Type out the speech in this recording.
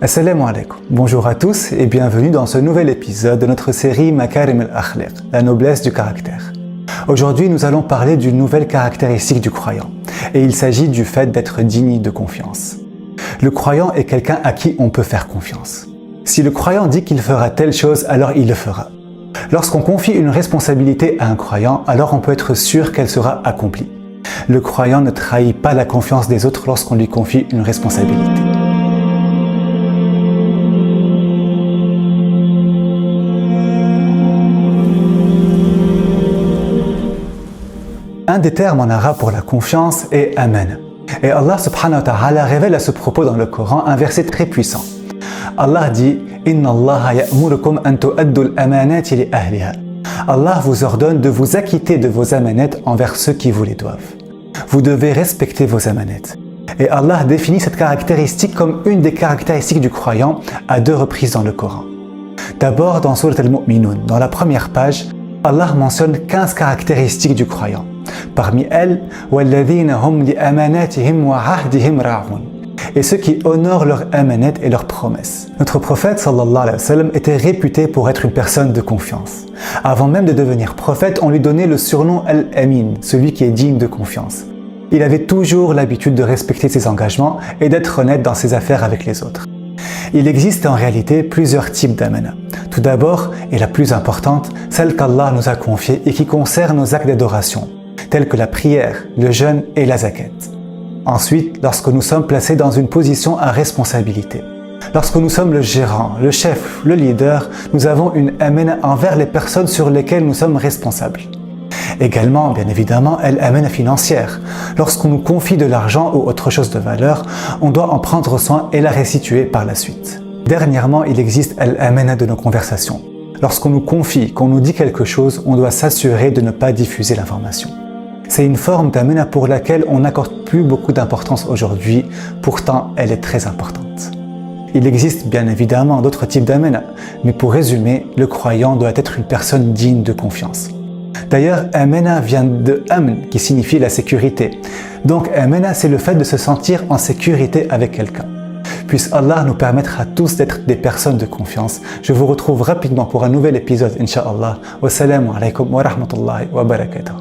Assalamu alaikum. Bonjour à tous et bienvenue dans ce nouvel épisode de notre série Makarim al-Akhlaq, la noblesse du caractère. Aujourd'hui, nous allons parler d'une nouvelle caractéristique du croyant et il s'agit du fait d'être digne de confiance. Le croyant est quelqu'un à qui on peut faire confiance. Si le croyant dit qu'il fera telle chose, alors il le fera. Lorsqu'on confie une responsabilité à un croyant, alors on peut être sûr qu'elle sera accomplie. Le croyant ne trahit pas la confiance des autres lorsqu'on lui confie une responsabilité. Un des termes en arabe pour la confiance est amana. Et Allah subhanahu wa ta'ala révèle à ce propos dans le Coran un verset très puissant. Allah dit « Inna Allah ya'murukum an tu'addu al-amanati li ahliha » Allah vous ordonne de vous acquitter de vos amanettes envers ceux qui vous les doivent. Vous devez respecter vos amanettes. Et Allah définit cette caractéristique comme une des caractéristiques du croyant à 2 reprises dans le Coran. D'abord dans Surat al-Mu'minun, dans la première page, Allah mentionne 15 caractéristiques du croyant. Parmi elles, وَالَّذِينَ هُمْ لِأَمَانَاتِهِمْ وَعَهْدِهِمْ رَاعُونَ et ceux qui honorent leurs amanettes et leurs promesses. Notre prophète sallallahu alayhi wa sallam était réputé pour être une personne de confiance. Avant même de devenir prophète, on lui donnait le surnom Al-Amin, celui qui est digne de confiance. Il avait toujours l'habitude de respecter ses engagements et d'être honnête dans ses affaires avec les autres. Il existe en réalité plusieurs types d'amana. Tout d'abord, et la plus importante, celle qu'Allah nous a confiée et qui concerne nos actes d'adoration, tels que la prière, le jeûne et la zakat. Ensuite, lorsque nous sommes placés dans une position à responsabilité. Lorsque nous sommes le gérant, le chef, le leader, nous avons une amana envers les personnes sur lesquelles nous sommes responsables. Également, bien évidemment, l'amana financière. Lorsqu'on nous confie de l'argent ou autre chose de valeur, on doit en prendre soin et la restituer par la suite. Dernièrement, il existe l'amana de nos conversations. Lorsqu'on nous confie, qu'on nous dit quelque chose, on doit s'assurer de ne pas diffuser l'information. C'est une forme d'amana pour laquelle on n'accorde plus beaucoup d'importance aujourd'hui, pourtant elle est très importante. Il existe bien évidemment d'autres types d'amana, mais pour résumer, le croyant doit être une personne digne de confiance. D'ailleurs, amana vient de amn, qui signifie la sécurité. Donc amana, c'est le fait de se sentir en sécurité avec quelqu'un. Puisse Allah nous permettre à tous d'être des personnes de confiance. Je vous retrouve rapidement pour un nouvel épisode, Inch'Allah. Wassalamu alaikum wa rahmatullahi wa barakatuh.